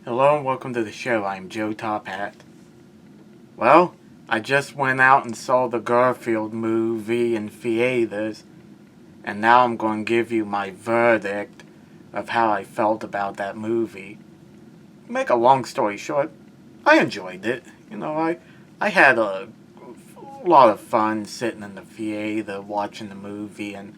Hello and welcome to the show. I'm Joe Tophat. Well, I just went out and saw the Garfield movie in theaters, and now I'm going to give you my verdict of how I felt about that movie. To make a long story short, I enjoyed it. I had a lot of fun sitting in the theater watching the movie, and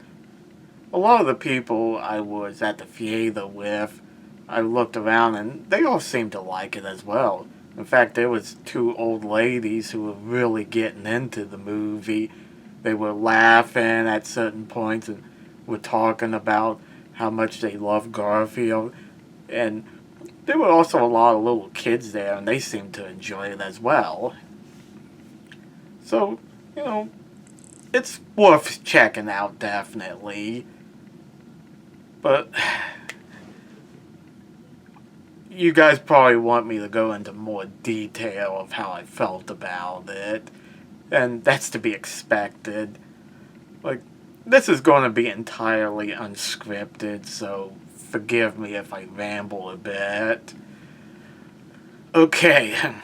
a lot of the people I was at the theater with, I looked around and they all seemed to like it as well. In fact, there was two old ladies who were really getting into the movie. They were laughing at certain points and were talking about how much they love Garfield. And there were also a lot of little kids there, and they seemed to enjoy it as well. So, you know, it's worth checking out, definitely. But you guys probably want me to go into more detail of how I felt about it, and that's to be expected. Like, this is going to be entirely unscripted, so forgive me if I ramble a bit. Okay,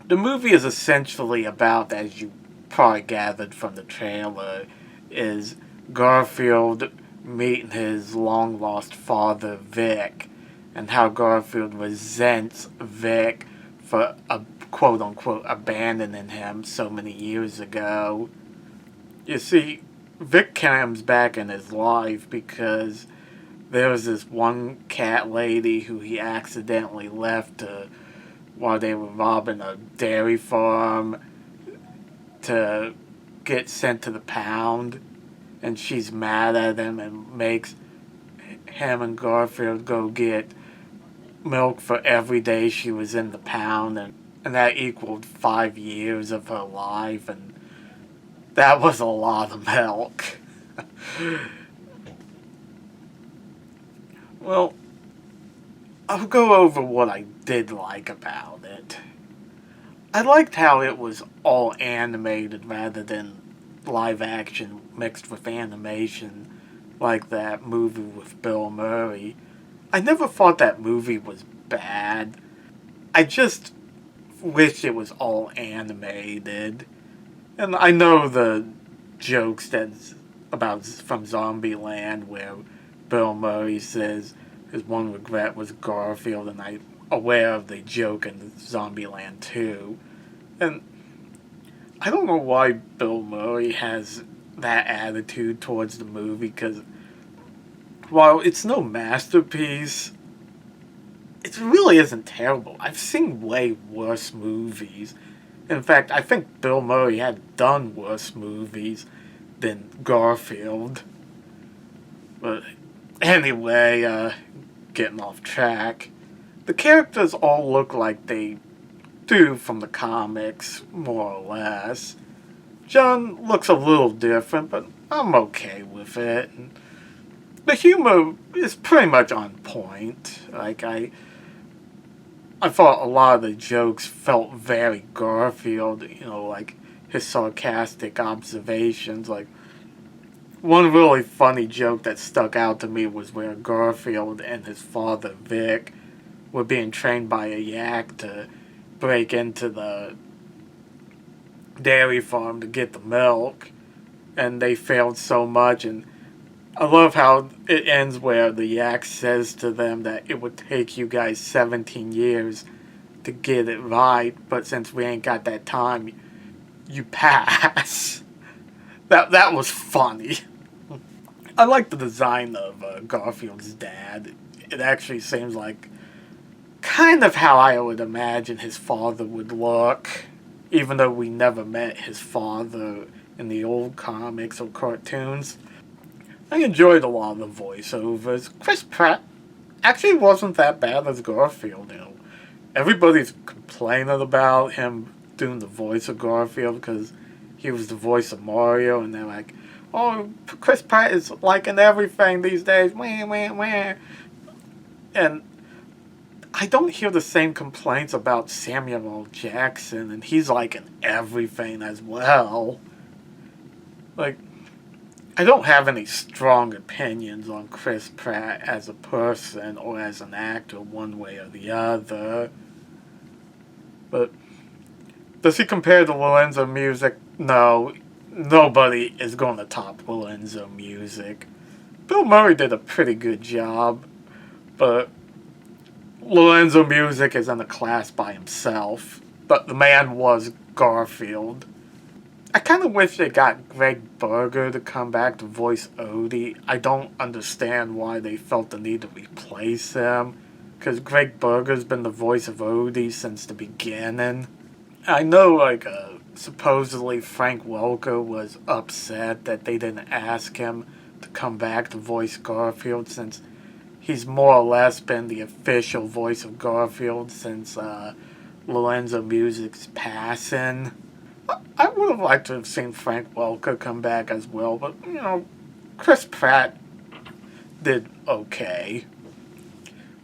the movie is essentially about, as you probably gathered from the trailer, is Garfield meeting his long-lost father, Vic, and how Garfield resents Vic for quote-unquote abandoning him so many years ago. You see, Vic comes back in his life because there was this one cat lady who he accidentally left while they were robbing a dairy farm to get sent to the pound, and she's mad at him and makes him and Garfield go get milk for every day she was in the pound, and that equaled 5 years of her life, and that was a lot of milk. Well, I'll go over what I did like about it. I liked how it was all animated rather than live action mixed with animation like that movie with Bill Murray. I never thought that movie was bad. I just wish it was all animated. And I know the jokes that's about from Zombieland where Bill Murray says his one regret was Garfield, and I'm aware of the joke in Zombieland 2. And I don't know why Bill Murray has that attitude towards the movie, because while it's no masterpiece, it really isn't terrible. I've seen way worse movies. In fact, I think Bill Murray had done worse movies than Garfield. But anyway, getting off track. The characters all look like they do from the comics, more or less. John looks a little different, but I'm okay with it. And the humor is pretty much on point. I thought a lot of the jokes felt very Garfield, like his sarcastic observations. Like, one really funny joke that stuck out to me was where Garfield and his father, Vic, were being trained by a yak to break into the dairy farm to get the milk, and they failed so much. And I love how it ends where the yak says to them that it would take you guys 17 years to get it right, but since we ain't got that time, you pass. That was funny. I like the design of Garfield's dad. It actually seems like kind of how I would imagine his father would look, even though we never met his father in the old comics or cartoons. I enjoyed a lot of the voiceovers. Chris Pratt actually wasn't that bad as Garfield. Everybody's complaining about him doing the voice of Garfield because he was the voice of Mario, and they're like, "Oh, Chris Pratt is liking everything these days." Wah, wah, wah. And I don't hear the same complaints about Samuel L. Jackson, and he's liking everything as well. Like, I don't have any strong opinions on Chris Pratt as a person or as an actor one way or the other. But does he compare to Lorenzo Music? No. Nobody is going to top Lorenzo Music. Bill Murray did a pretty good job, but Lorenzo Music is in a class by himself. But the man was Garfield. I kind of wish they got Greg Berger to come back to voice Odie. I don't understand why they felt the need to replace him, because Greg Berger's been the voice of Odie since the beginning. I know, supposedly Frank Welker was upset that they didn't ask him to come back to voice Garfield, since he's more or less been the official voice of Garfield since Lorenzo Music's passing. I would have liked to have seen Frank Welker come back as well, but, Chris Pratt did okay.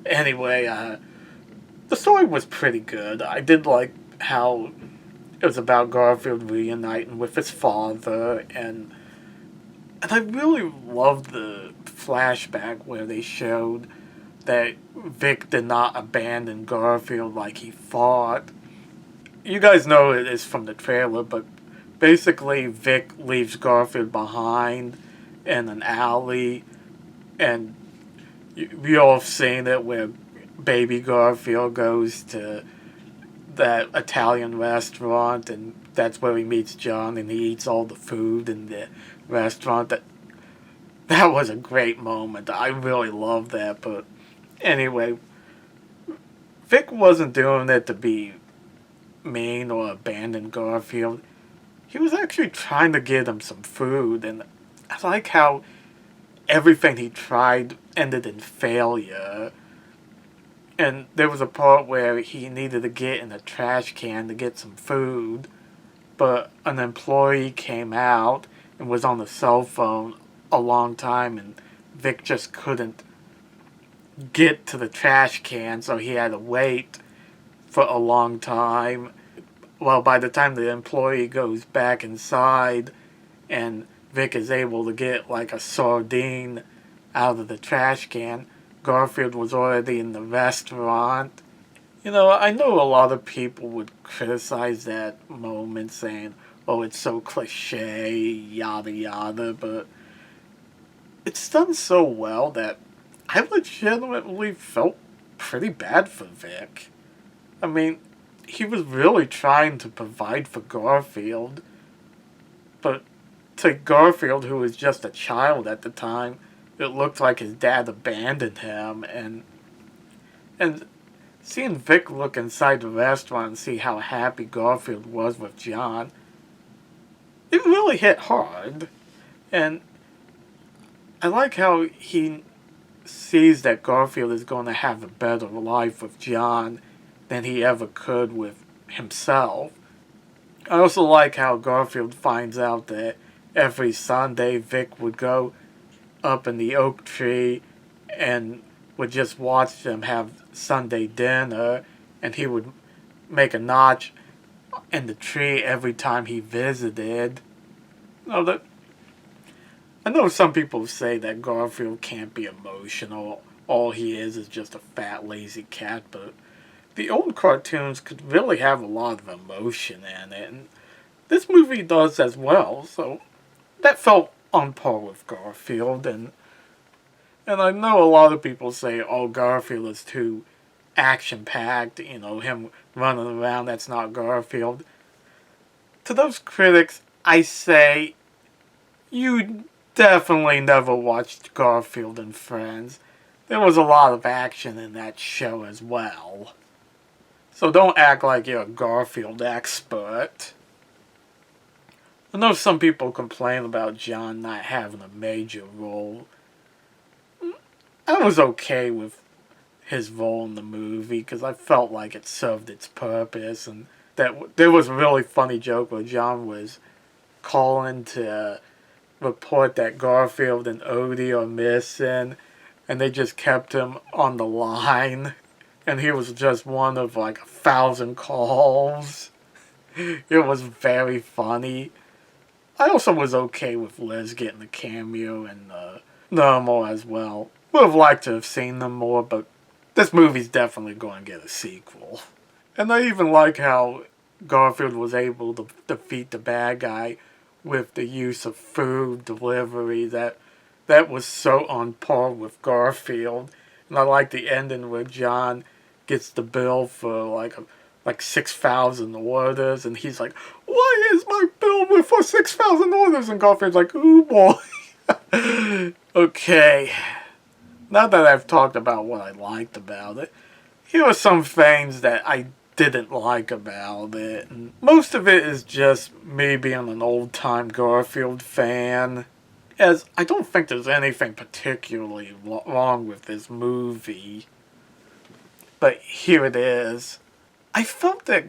Anyway, the story was pretty good. I did like how it was about Garfield reuniting with his father, and I really loved the flashback where they showed that Vic did not abandon Garfield like he thought. You guys know it is from the trailer, but basically Vic leaves Garfield behind in an alley, and we all have seen it where baby Garfield goes to that Italian restaurant, and that's where he meets John, and he eats all the food in the restaurant. That was a great moment. I really loved that, but anyway, Vic wasn't doing it to be mean or abandon Garfield. He was actually trying to get him some food, and I like how everything he tried ended in failure. And there was a part where he needed to get in a trash can to get some food, but an employee came out and was on the cell phone a long time, and Vic just couldn't get to the trash can, so he had to wait for a long time. Well, by the time the employee goes back inside and Vic is able to get like a sardine out of the trash can, Garfield was already in the restaurant. I know a lot of people would criticize that moment, saying, oh, it's so cliche, yada yada, but it's done so well that I legitimately felt pretty bad for Vic. I mean, he was really trying to provide for Garfield, but to Garfield, who was just a child at the time, it looked like his dad abandoned him, and seeing Vic look inside the restaurant and see how happy Garfield was with John, it really hit hard. And I like how he sees that Garfield is going to have a better life with John than he ever could with himself. I also like how Garfield finds out that every Sunday Vic would go up in the oak tree and would just watch them have Sunday dinner, and he would make a notch in the tree every time he visited. I know some people say that Garfield can't be emotional. All he is just a fat, lazy cat, but the old cartoons could really have a lot of emotion in it, and this movie does as well, so that felt on par with Garfield, and I know a lot of people say, oh, Garfield is too action-packed, him running around, that's not Garfield. To those critics, I say, you definitely never watched Garfield and Friends. There was a lot of action in that show as well. So don't act like you're a Garfield expert. I know some people complain about John not having a major role. I was okay with his role in the movie because I felt like it served its purpose, and that there was a really funny joke where John was calling to report that Garfield and Odie are missing, and they just kept him on the line, and he was just one of like 1,000 calls. It was very funny. I also was okay with Liz getting a cameo and Normal as well. Would have liked to have seen them more, but this movie's definitely going to get a sequel. And I even like how Garfield was able to defeat the bad guy with the use of food delivery. That was so on par with Garfield. And I like the ending where John gets the bill for like 6,000 orders, and he's like, "Why is my bill for 6,000 orders?" And Garfield's like, "Ooh boy." Okay, now that I've talked about what I liked about it, here are some things that I didn't like about it. And most of it is just me being an old-time Garfield fan, as I don't think there's anything particularly wrong with this movie. But here it is. I felt that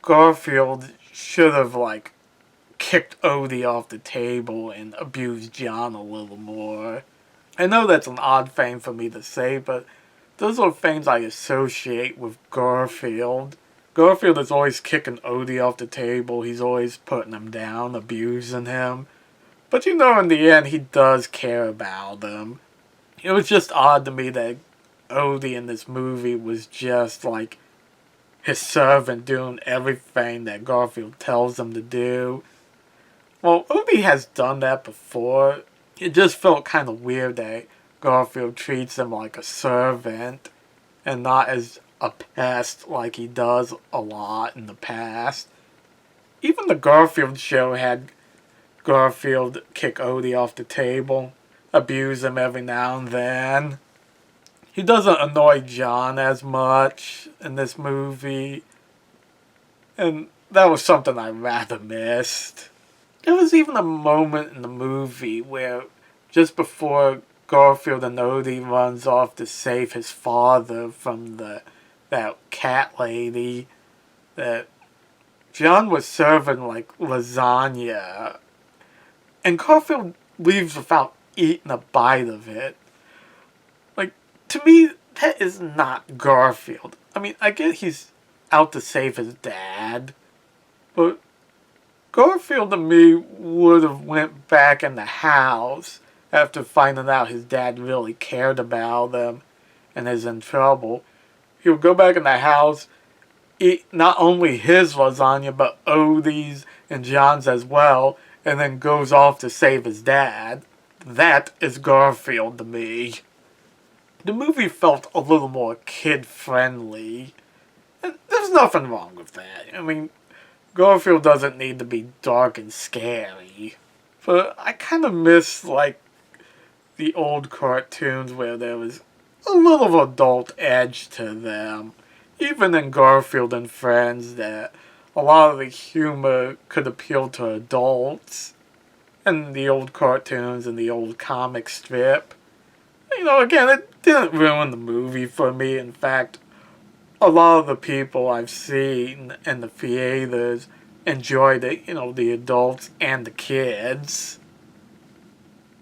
Garfield should have, kicked Odie off the table and abused John a little more. I know that's an odd thing for me to say, but those are things I associate with Garfield. Garfield is always kicking Odie off the table. He's always putting him down, abusing him. But in the end, he does care about him. It was just odd to me that Odie in this movie was just like his servant doing everything that Garfield tells him to do. Well, Odie has done that before. It just felt kind of weird that Garfield treats him like a servant and not as a pest like he does a lot in the past. Even the Garfield show had Garfield kick Odie off the table, abuse him every now and then. He doesn't annoy John as much in this movie, and that was something I rather missed. There was even a moment in the movie where, just before Garfield and Odie runs off to save his father from that cat lady, that John was serving lasagna, and Garfield leaves without eating a bite of it. To me, that is not Garfield. I mean, I get he's out to save his dad, but Garfield to me would have went back in the house after finding out his dad really cared about him and is in trouble. He would go back in the house, eat not only his lasagna, but Odie's and John's as well, and then goes off to save his dad. That is Garfield to me. The movie felt a little more kid-friendly. And there's nothing wrong with that. I mean, Garfield doesn't need to be dark and scary. But I kind of miss, the old cartoons where there was a little adult edge to them. Even in Garfield and Friends, that a lot of the humor could appeal to adults. In the old cartoons and the old comic strip. Again, it didn't ruin the movie for me. In fact, a lot of the people I've seen in the theaters enjoyed it, the adults and the kids.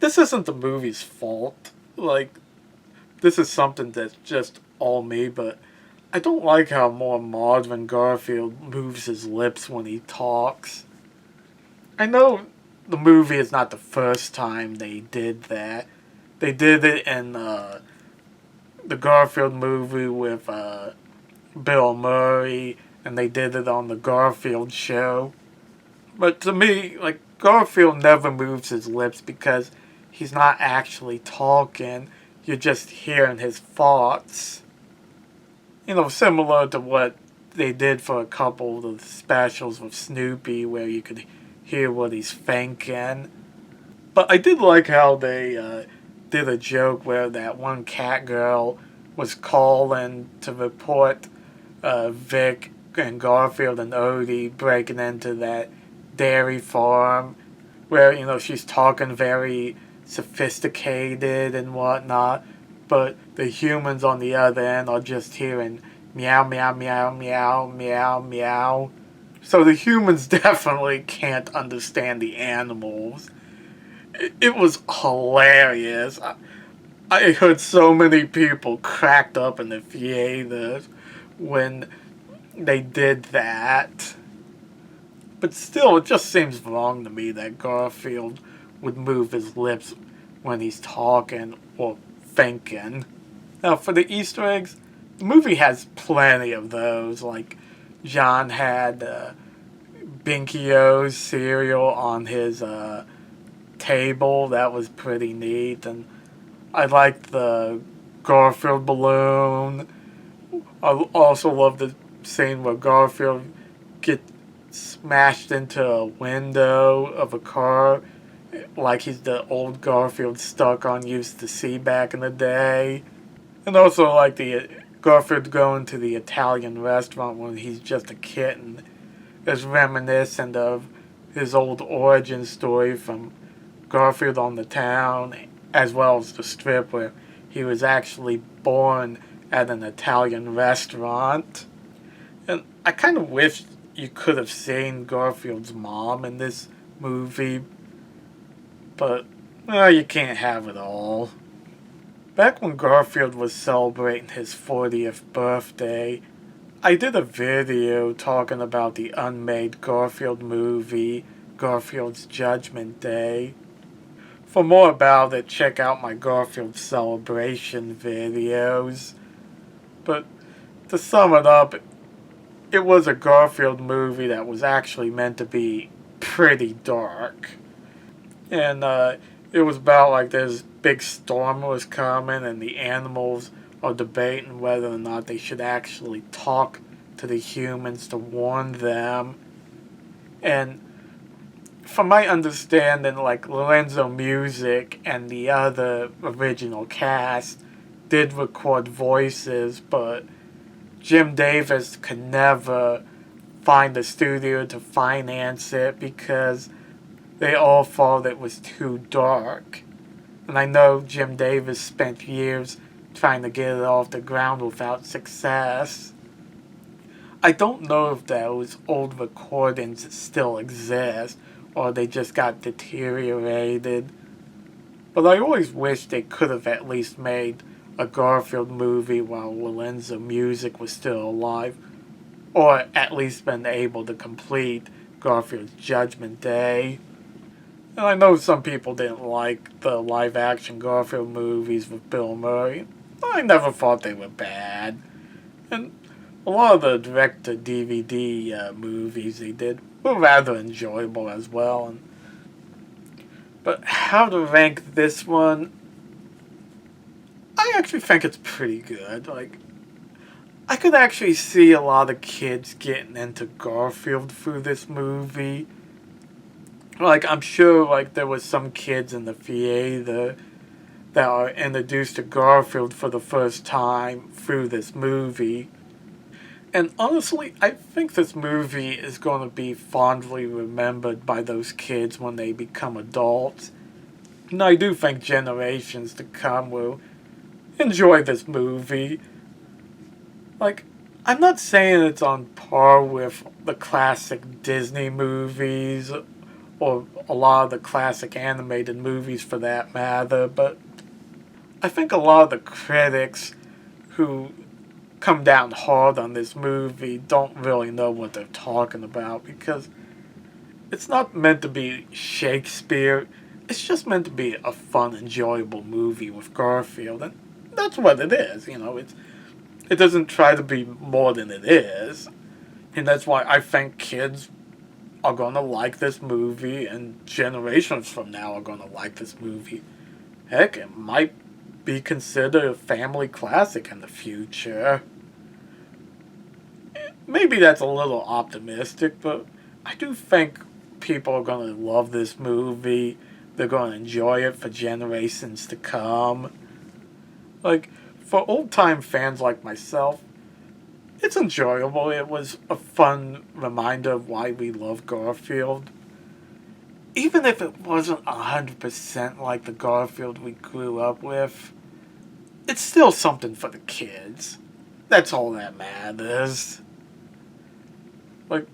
This isn't the movie's fault. This is something that's just all me, but I don't like how more modern Garfield moves his lips when he talks. I know the movie is not the first time they did that. They did it in the Garfield movie with Bill Murray, and they did it on the Garfield show. But to me, Garfield never moves his lips because he's not actually talking. You're just hearing his thoughts. Similar to what they did for a couple of the specials with Snoopy, where you could hear what he's thinking. But I did like how they did a joke where that one cat girl was calling to report Vic and Garfield and Odie breaking into that dairy farm, where she's talking very sophisticated and whatnot, but the humans on the other end are just hearing meow meow meow meow meow meow. So the humans definitely can't understand the animals. It was hilarious. I heard so many people cracked up in the theaters when they did that. But still, it just seems wrong to me that Garfield would move his lips when he's talking or thinking. Now, for the Easter eggs, the movie has plenty of those. Like, John had Binkio's cereal on his table. That was pretty neat. And I liked the Garfield balloon. I also love the scene where Garfield gets smashed into a window of a car like he's the old Garfield stuck on used to see back in the day. And also like the Garfield going to the Italian restaurant when he's just a kitten is reminiscent of his old origin story from Garfield on the Town, as well as the strip where he was actually born at an Italian restaurant. And I kind of wish you could have seen Garfield's mom in this movie, but you can't have it all. Back when Garfield was celebrating his 40th birthday, I did a video talking about the unmade Garfield movie, Garfield's Judgment Day. For more about it, check out my Garfield celebration videos. But to sum it up, it was a Garfield movie that was actually meant to be pretty dark. And it was about like this big storm was coming and the animals are debating whether or not they should actually talk to the humans to warn them. And from my understanding, like Lorenzo Music and the other original cast did record voices, but Jim Davis could never find a studio to finance it because they all thought it was too dark. And I know Jim Davis spent years trying to get it off the ground without success. I don't know if those old recordings still exist or they just got deteriorated. But I always wish they could have at least made a Garfield movie while Lorenzo Music was still alive, or at least been able to complete Garfield's Judgment Day. And I know some people didn't like the live-action Garfield movies with Bill Murray. I never thought they were bad. And a lot of the direct-to-DVD movies they did were rather enjoyable as well. But how to rank this one? I actually think it's pretty good. Like, I could actually see a lot of kids getting into Garfield through this movie. Like, I'm sure, like, there was some kids in the theater that are introduced to Garfield for the first time through this movie. And honestly, I think this movie is going to be fondly remembered by those kids when they become adults. And I do think generations to come will enjoy this movie. Like, I'm not saying it's on par with the classic Disney movies or a lot of the classic animated movies for that matter, but I think a lot of the critics who come down hard on this movie don't really know what they're talking about because it's not meant to be Shakespeare. It's just meant to be a fun, enjoyable movie with Garfield, and that's what it is. It doesn't try to be more than it is, and that's why I think kids are going to like this movie, and generations from now are going to like this movie. Heck, it might be considered a family classic in the future. Maybe that's a little optimistic, but I do think people are going to love this movie. They're going to enjoy it for generations to come. Like, for old-time fans like myself, it's enjoyable. It was a fun reminder of why we love Garfield. Even if it wasn't 100% like the Garfield we grew up with, it's still something for the kids. That's all that matters. Like,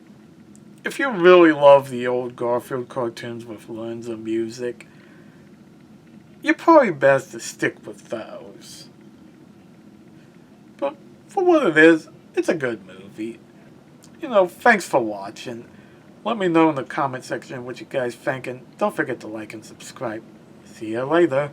if you really love the old Garfield cartoons with Lorenzo Music, you're probably best to stick with those. But for what it is, it's a good movie. Thanks for watching. Let me know in the comment section what you guys think, and don't forget to like and subscribe. See you later.